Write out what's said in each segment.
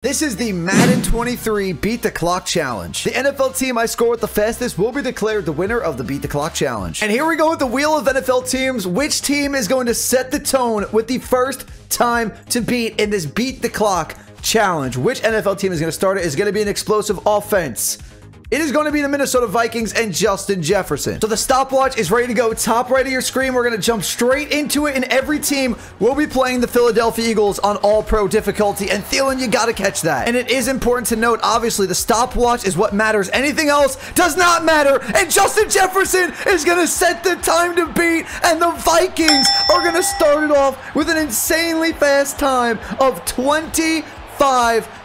This is the Madden 23 Beat the Clock Challenge. The NFL team I score with the fastest will be declared the winner of the Beat the Clock Challenge. And here we go with the wheel of NFL teams. Which team is going to set the tone with the first time to beat in this Beat the Clock Challenge? Which NFL team is going to start it? Is going to be an explosive offense. It is going to be the Minnesota Vikings and Justin Jefferson. So the stopwatch is ready to go. Top right of your screen, we're going to jump straight into it, and every team will be playing the Philadelphia Eagles on all-pro difficulty. And Thielen, you got to catch that. And it is important to note, obviously, the stopwatch is what matters. Anything else does not matter. And Justin Jefferson is going to set the time to beat, and the Vikings are going to start it off with an insanely fast time of 25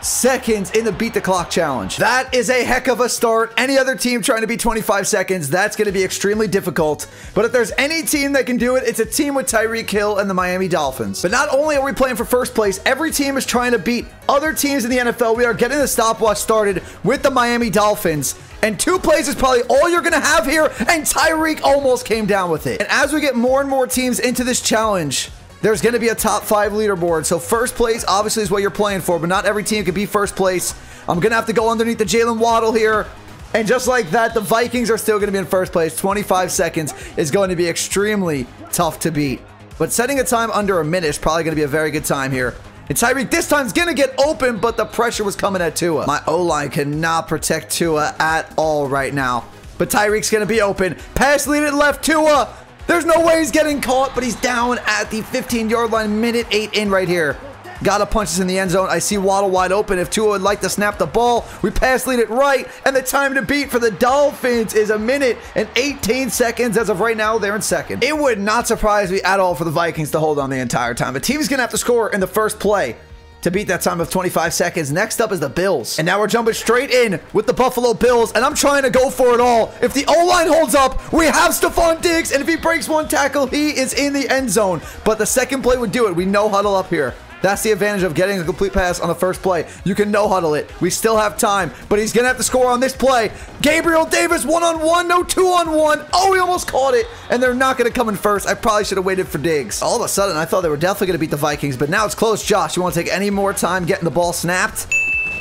seconds in the Beat the Clock Challenge. That is a heck of a start. Any other team trying to beat 25 seconds, that's going to be extremely difficult. But if there's any team that can do it, it's a team with Tyreek Hill and the Miami Dolphins. But not only are we playing for first place, every team is trying to beat other teams in the NFL. We are getting the stopwatch started with the Miami Dolphins. And 2 plays is probably all you're going to have here, and Tyreek almost came down with it. And as we get more and more teams into this challenge, there's going to be a top 5 leaderboard. So first place obviously is what you're playing for, but not every team can be first place. I'm going to have to go underneath the Jalen Waddle here. And just like that, the Vikings are still going to be in first place. 25 seconds is going to be extremely tough to beat. But setting a time under a minute is probably going to be a very good time here. And Tyreek this time is going to get open, but the pressure was coming at Tua. My O-line cannot protect Tua at all right now. But Tyreek's going to be open. Pass lead it left, Tua. There's no way he's getting caught, but he's down at the 15-yard line. Minute 8 in right here. Gotta punch this in the end zone. I see Waddle wide open. If Tua would like to snap the ball, we pass lead it right, and the time to beat for the Dolphins is 1 minute and 18 seconds. As of right now, they're in second. It would not surprise me at all for the Vikings to hold on the entire time. The team's gonna have to score in the first play to beat that time of 25 seconds. Next up is the Bills. And now we're jumping straight in with the Buffalo Bills, and I'm trying to go for it all. If the O-line holds up, we have Stephon Diggs, and if he breaks one tackle, he is in the end zone. But the second play would do it. We no huddle up here. That's the advantage of getting a complete pass on the first play. You can no huddle it. We still have time, but he's going to have to score on this play. Gabriel Davis, 1-on-1, no 2-on-1. Oh, he almost caught it, and they're not going to come in first. I probably should have waited for Diggs. All of a sudden, I thought they were definitely going to beat the Vikings, but now it's close. Josh, you want to take any more time getting the ball snapped?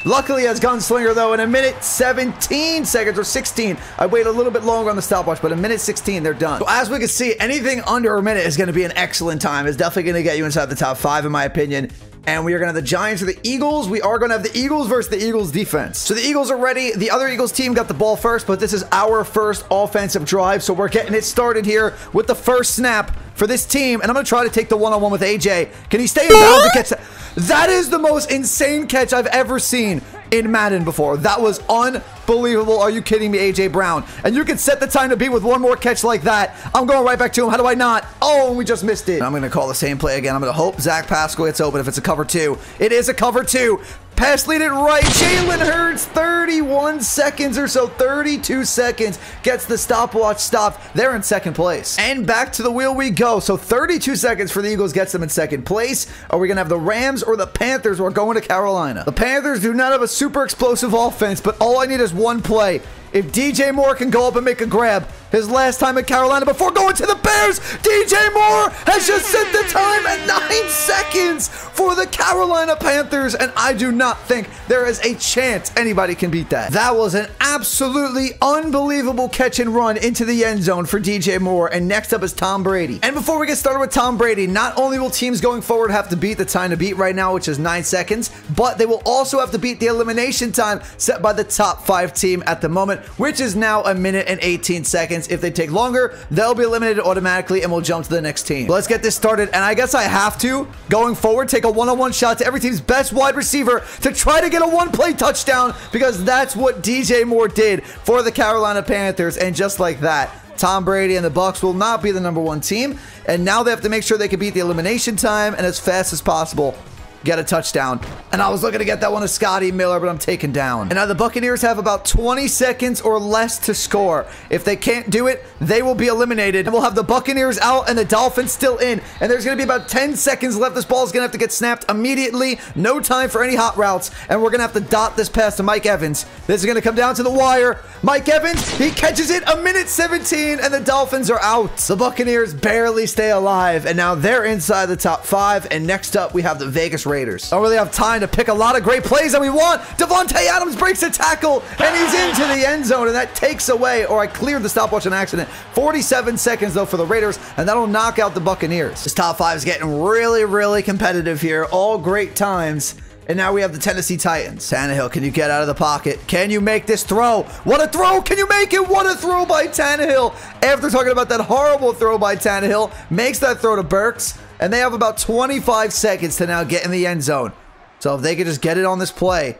Luckily, as Gunslinger, though, in 1 minute 17 seconds, or 16, I wait a little bit longer on the stopwatch, but 1 minute 16, they're done. So as we can see, anything under 1 minute is going to be an excellent time. It's definitely going to get you inside the top 5, in my opinion. And we are going to have the Giants or the Eagles. We are going to have the Eagles versus the Eagles defense. So the Eagles are ready. The other Eagles team got the ball first, but this is our first offensive drive. So we're getting it started here with the first snap for this team. And I'm going to try to take the one-on-one with AJ. Can he stay in bounds to catch that? That is the most insane catch I've ever seen in Madden before. That was unbelievable. Are you kidding me, AJ Brown? And you can set the time to beat with one more catch like that. I'm going right back to him. How do I not? Oh, and we just missed it. I'm going to call the same play again. I'm going to hope Zach Pascal gets open if it's a cover 2. It is a cover 2. Pass lead it right. Jalen Hurts, 31 seconds or so, 32 seconds, gets the stopwatch stopped. They're in second place. And back to the wheel we go. So 32 seconds for the Eagles gets them in second place. Are we going to have the Rams or the Panthers? We're going to Carolina. The Panthers do not have a super explosive offense, but all I need is one play. If DJ Moore can go up and make a grab, his last time in Carolina before going to the Bears, DJ Moore has just set the time at 9 seconds for the Carolina Panthers, and I do not think there is a chance anybody can beat that. That was an absolutely unbelievable catch and run into the end zone for DJ Moore, and next up is Tom Brady. And before we get started with Tom Brady, not only will teams going forward have to beat the time to beat right now, which is 9 seconds, but they will also have to beat the elimination time set by the top 5 team at the moment, which is now 1 minute and 18 seconds. If they take longer, they'll be eliminated automatically, and we'll jump to the next team. Let's get this started, and I guess I have to, going forward, take a one-on-one shot to every team's best wide receiver to try to get a one-play touchdown, because that's what DJ Moore did for the Carolina Panthers, and just like that, Tom Brady and the Bucs will not be the #1 team, and now they have to make sure they can beat the elimination time and as fast as possible get a touchdown. And I was looking to get that one to Scotty Miller, but I'm taken down. And now the Buccaneers have about 20 seconds or less to score. If they can't do it, they will be eliminated. And we'll have the Buccaneers out and the Dolphins still in. And there's going to be about 10 seconds left. This ball is going to have to get snapped immediately. No time for any hot routes. And we're going to have to dot this pass to Mike Evans. This is going to come down to the wire. Mike Evans, he catches it, 1 minute 17, and the Dolphins are out. The Buccaneers barely stay alive, and now they're inside the top 5. And next up, we have the Vegas Raiders. Raiders. Don't really have time to pick a lot of great plays that we want. Devontae Adams breaks a tackle, and he's into the end zone, and that takes away, or I cleared the stopwatch on accident. 47 seconds, though, for the Raiders, and that'll knock out the Buccaneers. This top 5 is getting really, really competitive here. All great times. And now we have the Tennessee Titans. Tannehill, can you get out of the pocket? Can you make this throw? What a throw! Can you make it? What a throw by Tannehill! After talking about that horrible throw by Tannehill, makes that throw to Burks, and they have about 25 seconds to now get in the end zone. So if they could just get it on this play,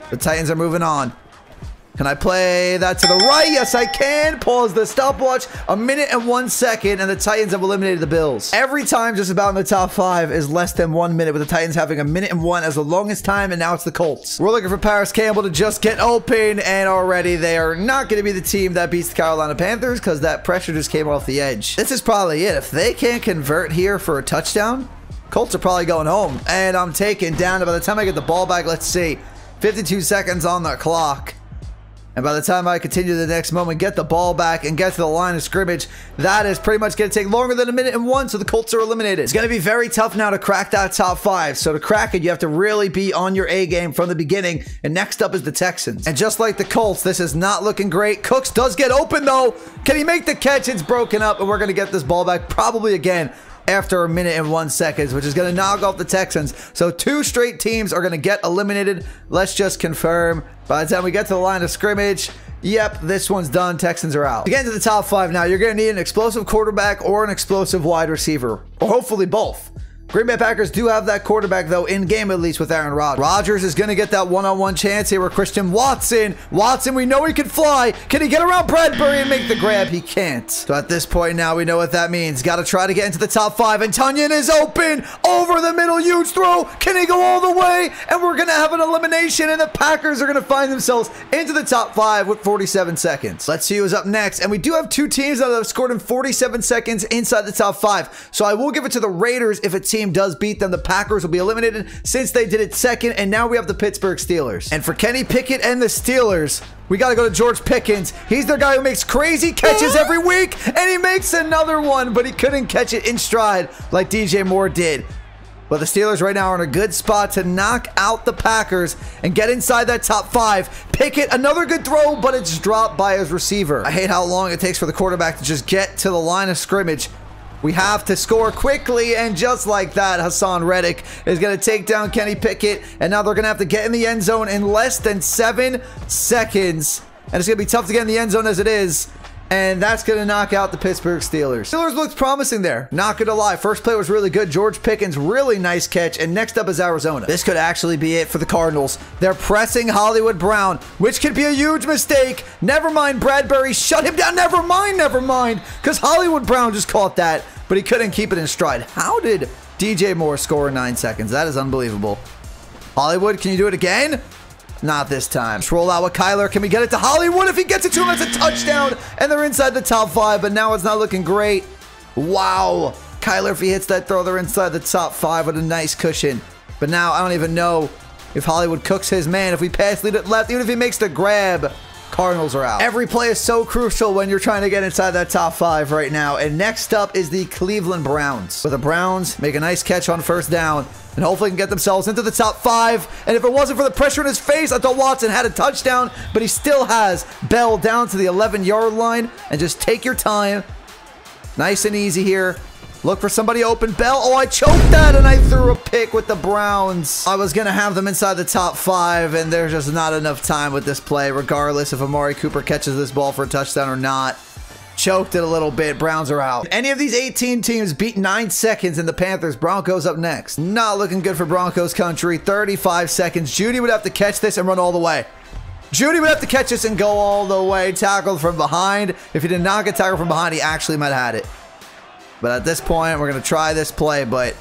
the Titans are moving on. Can I play that to the right? Yes, I can. Pause the stopwatch. 1 minute and 1 second, and the Titans have eliminated the Bills. Every time just about in the top 5 is less than 1 minute, with the Titans having 1 minute and 1 as the longest time, and now it's the Colts. We're looking for Paris Campbell to just get open, and already they are not going to be the team that beats the Carolina Panthers because that pressure just came off the edge. This is probably it. If they can't convert here for a touchdown, Colts are probably going home, and I'm taken down. By the time I get the ball back, let's see, 52 seconds on the clock. And by the time I continue the next moment, get the ball back and get to the line of scrimmage, that is pretty much going to take longer than 1 minute and 1, so the Colts are eliminated. It's going to be very tough now to crack that top 5. So to crack it, you have to really be on your A game from the beginning. And next up is the Texans. And just like the Colts, this is not looking great. Cooks does get open, though. Can he make the catch? It's broken up, and we're going to get this ball back probably again after 1 minute and 1 second, which is going to knock off the Texans. So 2 straight teams are going to get eliminated. Let's just confirm. By the time we get to the line of scrimmage, yep, this one's done. Texans are out. To get into the top 5 now, you're going to need an explosive quarterback or an explosive wide receiver, or hopefully both. Green Bay Packers do have that quarterback, though, in game at least with Aaron Rodgers. Rodgers is going to get that one-on-one chance here with Christian Watson. Watson, we know he can fly. Can he get around Bradbury and make the grab? He can't. So at this point now, we know what that means. Got to try to get into the top 5. And Tunyon is open. Over the middle, huge throw. Can he go all the way? And we're going to have an elimination, and the Packers are going to find themselves into the top 5 with 47 seconds. Let's see who's up next. And we do have 2 teams that have scored in 47 seconds inside the top 5. So I will give it to the Raiders if a team does beat them. The Packers will be eliminated since they did it second, and now we have the Pittsburgh Steelers. And for Kenny Pickett and the Steelers, we got to go to George Pickens. He's the guy who makes crazy catches every week, and he makes another one, but he couldn't catch it in stride like DJ Moore did. But the Steelers right now are in a good spot to knock out the Packers and get inside that top 5. Pickett, another good throw, but it's dropped by his receiver. I hate how long it takes for the quarterback to just get to the line of scrimmage. We have to score quickly, and just like that, Hassan Reddick is going to take down Kenny Pickett, and now they're going to have to get in the end zone in less than 7 seconds. And it's going to be tough to get in the end zone as it is, and that's going to knock out the Pittsburgh Steelers. Steelers looked promising there, not going to lie. First play was really good. George Pickens, really nice catch, and next up is Arizona. This could actually be it for the Cardinals. They're pressing Hollywood Brown, which could be a huge mistake. Never mind, Bradbury, shut him down. Never mind, because Hollywood Brown just caught that, but he couldn't keep it in stride. How did DJ Moore score in 9 seconds? That is unbelievable. Hollywood, can you do it again? Not this time. Just roll out with Kyler. Can we get it to Hollywood? If he gets it to him, it's a touchdown. And they're inside the top 5, but now it's not looking great. Wow. Kyler, if he hits that throw, they're inside the top 5 with a nice cushion. But now I don't even know if Hollywood cooks his man. If we pass lead it left, even if he makes the grab, Cardinals are out. Every play is so crucial when you're trying to get inside that top 5 right now. And next up is the Cleveland Browns. Where the Browns make a nice catch on first down and hopefully can get themselves into the top 5. And if it wasn't for the pressure in his face, I thought Watson had a touchdown, but he still has Bell down to the 11-yard line. And just take your time. Nice and easy here. Look for somebody open. Bell. Oh, I choked that, and I threw a pick with the Browns. I was going to have them inside the top 5, and there's just not enough time with this play, regardless if Amari Cooper catches this ball for a touchdown or not. Choked it a little bit. Browns are out. Any of these 18 teams beat 9 seconds in the Panthers. Broncos up next. Not looking good for Broncos country. 35 seconds. Judy would have to catch this and run all the way. Judy would have to catch this and go all the way. Tackled from behind. If he did not get tackled from behind, he actually might have had it. But at this point, we're going to try this play, but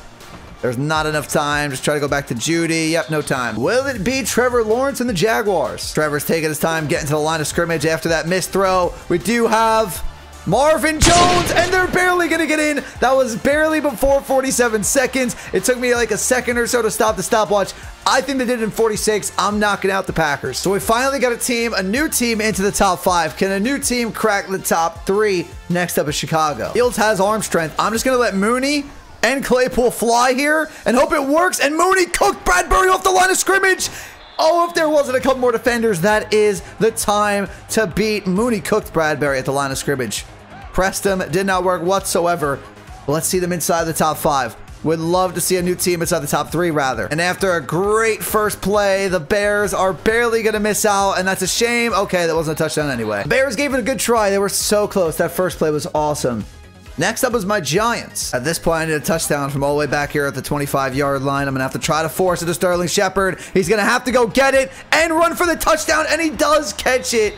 there's not enough time. Just try to go back to Judy. Yep, no time. Will it be Trevor Lawrence and the Jaguars? Trevor's taking his time getting to the line of scrimmage after that missed throw. We do have Marvin Jones, and they're barely going to get in. That was barely before 47 seconds. It took me like a second or so to stop the stopwatch. I think they did it in 46. I'm knocking out the Packers. So we finally got a new team into the top 5. Can a new team crack the top 3? Next up is Chicago. Fields has arm strength. I'm just going to let Mooney and Claypool fly here and hope it works. And Mooney cooked Bradbury off the line of scrimmage. Oh, if there wasn't a couple more defenders, that is the time to beat. Mooney cooked Bradbury at the line of scrimmage. Pressed him, did not work whatsoever. But let's see them inside the top 5. Would love to see a new team inside the top 3, rather. And after a great first play, the Bears are barely going to miss out, and that's a shame. Okay, that wasn't a touchdown anyway. Bears gave it a good try. They were so close. That first play was awesome. Next up was my Giants. At this point, I need a touchdown from all the way back here at the 25-yard line. I'm going to have to try to force it to Sterling Shepard. He's going to have to go get it and run for the touchdown, and he does catch it.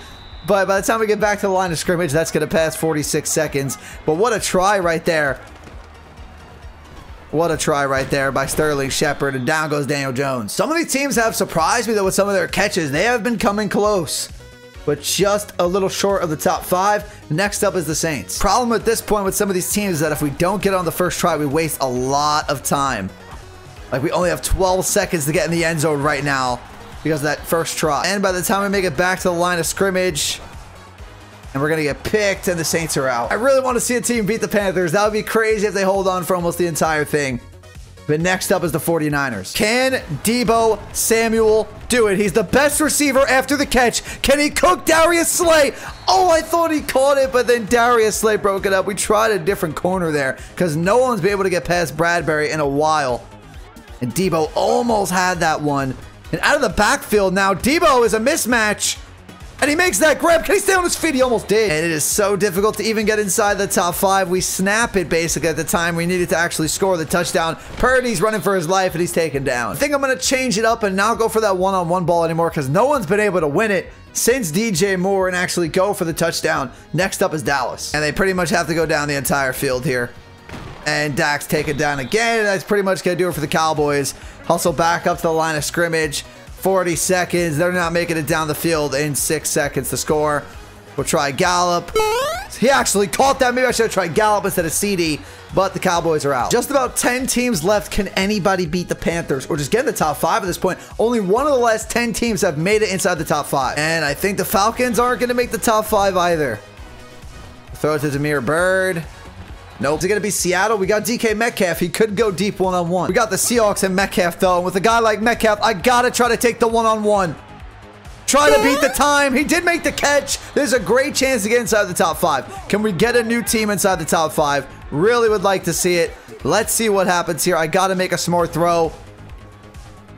But by the time we get back to the line of scrimmage, that's going to pass 46 seconds. But what a try right there. What a try right there by Sterling Shepard, and down goes Daniel Jones. Some of these teams have surprised me, though, with some of their catches. They have been coming close, but just a little short of the top 5. Next up is the Saints. Problem at this point with some of these teams is that if we don't get on the first try, we waste a lot of time. Like, we only have 12 seconds to get in the end zone right now because of that first try. And by the time we make it back to the line of scrimmage, and we're going to get picked, and the Saints are out. I really want to see a team beat the Panthers. That would be crazy if they hold on for almost the entire thing. But next up is the 49ers. Can Deebo Samuel do it? He's the best receiver after the catch. Can he cook Darius Slay? Oh, I thought he caught it, but then Darius Slay broke it up. We tried a different corner there because no one's been able to get past Bradbury in a while. And Deebo almost had that one. And out of the backfield now, Deebo is a mismatch. And he makes that grab. Can he stay on his feet? He almost did. And it is so difficult to even get inside the top 5. We snap it basically at the time we needed to actually score the touchdown. Purdy's running for his life, and he's taken down. I think I'm going to change it up and not go for that one-on-one ball anymore because no one's been able to win it since DJ Moore and actually go for the touchdown. Next up is Dallas. And they pretty much have to go down the entire field here. And Dak's taken down again. And that's pretty much going to do it for the Cowboys. Hustle back up to the line of scrimmage. 40 seconds. They're not making it down the field in 6 seconds to score. We'll try Gallup. He actually caught that. Maybe I should have tried Gallup instead of CD, but the Cowboys are out. Just about 10 teams left. Can anybody beat the Panthers or just get in the top 5 at this point? Only one of the last 10 teams have made it inside the top 5. And I think the Falcons aren't going to make the top 5 either. Throw it to Damiere Byrd. Nope. Is it going to be Seattle? We got DK Metcalf. He could go deep one-on-one. We got the Seahawks and Metcalf, though. And with a guy like Metcalf, I got to try to take the one-on-one. Try to beat the time. He did make the catch. There's a great chance to get inside the top 5. Can we get a new team inside the top 5? Really would like to see it. Let's see what happens here. I got to make a smart throw.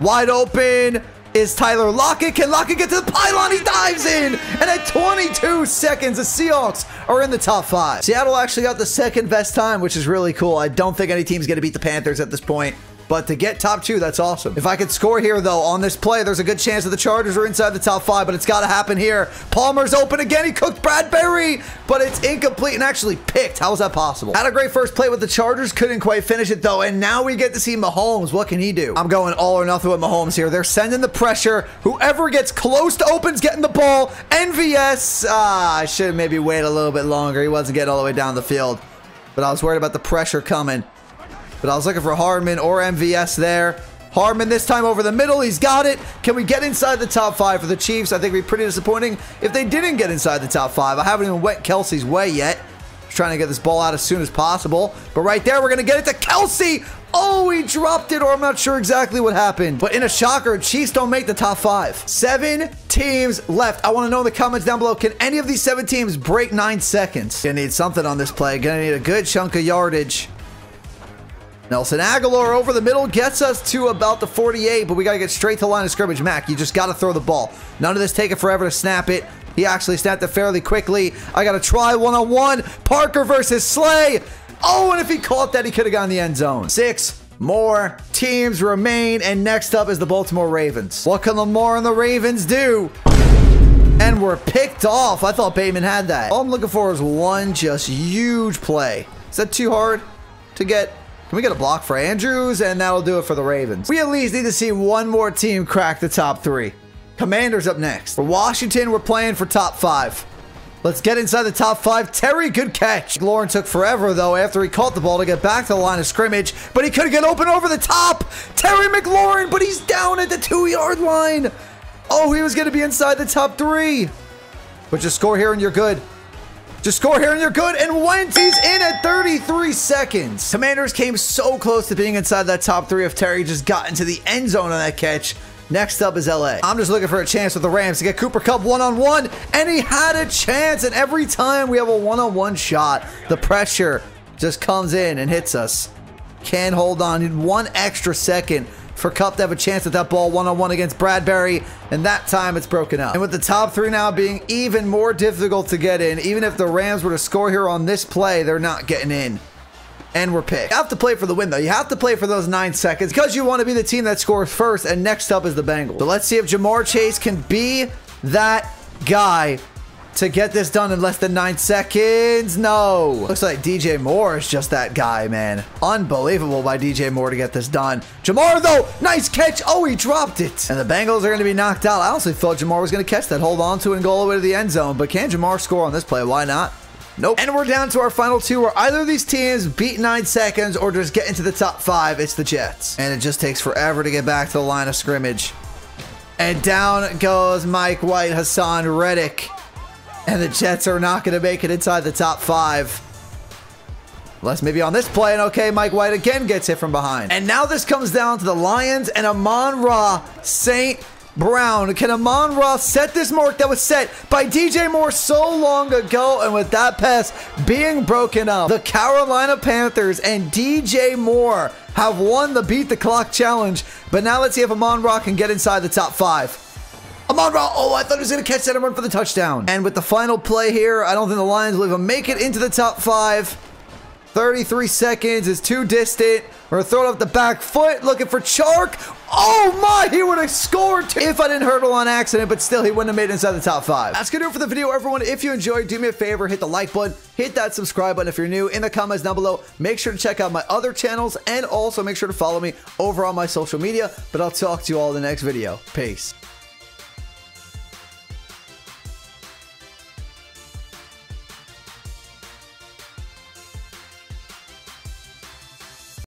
Wide open is Tyler Lockett. Can Lockett get to the pylon? He dives in. And at 22 seconds, the Seahawks are in the top 5. Seattle actually got the second best time, which is really cool. I don't think any team's going to beat the Panthers at this point. But to get top 2, that's awesome. If I could score here, though, on this play, there's a good chance that the Chargers are inside the top 5, but it's got to happen here. Palmer's open again. He cooked Bradbury, but it's incomplete and actually picked. How is that possible? Had a great first play with the Chargers. Couldn't quite finish it, though, and now we get to see Mahomes. What can he do? I'm going all or nothing with Mahomes here. They're sending the pressure. Whoever gets close to open's getting the ball. NVS. I should have maybe waited a little bit longer. He wasn't getting all the way down the field, but I was worried about the pressure coming. But I was looking for Hardman or MVS there. Hardman this time over the middle. He's got it. Can we get inside the top 5 for the Chiefs? I think it'd be pretty disappointing if they didn't get inside the top 5. I haven't even went Kelsey's way yet. Just trying to get this ball out as soon as possible. But right there, we're going to get it to Kelsey. Oh, he dropped it, or I'm not sure exactly what happened. But in a shocker, Chiefs don't make the top 5. 7 teams left. I want to know in the comments down below, can any of these 7 teams break 9 seconds? Gonna need something on this play. Gonna need a good chunk of yardage. Nelson Aguilar over the middle gets us to about the 48, but we got to get straight to the line of scrimmage. Mac, you just got to throw the ball. None of this taking forever to snap it. He actually snapped it fairly quickly. I got to try one-on-one. Parker versus Slay. Oh, and if he caught that, he could have gotten the end zone. 6 more teams remain, and next up is the Baltimore Ravens. What can Lamar and the Ravens do? And we're picked off. I thought Bateman had that. All I'm looking for is one just huge play. Is that too hard to get? Can we get a block for Andrews? And that'll do it for the Ravens. We at least need to see one more team crack the top 3. Commanders up next. For Washington, we're playing for top 5. Let's get inside the top 5. Terry, good catch. Lauren took forever, though, after he caught the ball to get back to the line of scrimmage. But he could get open over the top. Terry McLaurin, but he's down at the 2-yard line. Oh, he was going to be inside the top 3. But just score here and you're good. Just score here and you're good. And Wentzy's in at 33 seconds. Commanders came so close to being inside that top 3 if Terry just got into the end zone on that catch. Next up is LA. I'm just looking for a chance with the Rams to get Cooper Kupp one-on-one, and he had a chance. And every time we have a one-on-one shot, the pressure just comes in and hits us. Can't hold on. Need 1 extra second for Kupp to have a chance at that ball one-on-one against Bradbury, and that time it's broken up. And with the top 3 now being even more difficult to get in, even if the Rams were to score here on this play, they're not getting in. And we're picked. You have to play for the win, though. You have to play for those 9 seconds because you want to be the team that scores first, and next up is the Bengals. So let's see if Jamar Chase can be that guy to get this done in less than 9 seconds. No. Looks like DJ Moore is just that guy, man. Unbelievable by DJ Moore to get this done. Jamar, though, nice catch. Oh, he dropped it. And the Bengals are going to be knocked out. I honestly thought Jamar was going to catch that, hold on to it, and go all the way to the end zone. But can Jamar score on this play? Why not? Nope. And we're down to our final 2 where either of these teams beat 9 seconds or just get into the top 5. It's the Jets. And it just takes forever to get back to the line of scrimmage. And down goes Mike White, Hassan Reddick. And the Jets are not going to make it inside the top 5. Unless maybe on this play, and okay, Mike White again gets hit from behind. And now this comes down to the Lions and Amon-Ra St. Brown. Can Amon-Ra set this mark that was set by DJ Moore so long ago? And with that pass being broken up, the Carolina Panthers and DJ Moore have won the Beat the Clock challenge. But now let's see if Amon-Ra can get inside the top 5. Amon-Ra, oh, I thought he was going to catch that and run for the touchdown. And with the final play here, I don't think the Lions will even make it into the top 5. 33 seconds is too distant. We're going to throw it up the back foot, looking for Chark. Oh my, he would have scored too if I didn't hurdle on accident, but still he wouldn't have made it inside the top 5. That's going to do it for the video, everyone. If you enjoyed, do me a favor, hit the like button, hit that subscribe button if you're new. In the comments down below, make sure to check out my other channels, and also make sure to follow me over on my social media. But I'll talk to you all in the next video. Peace.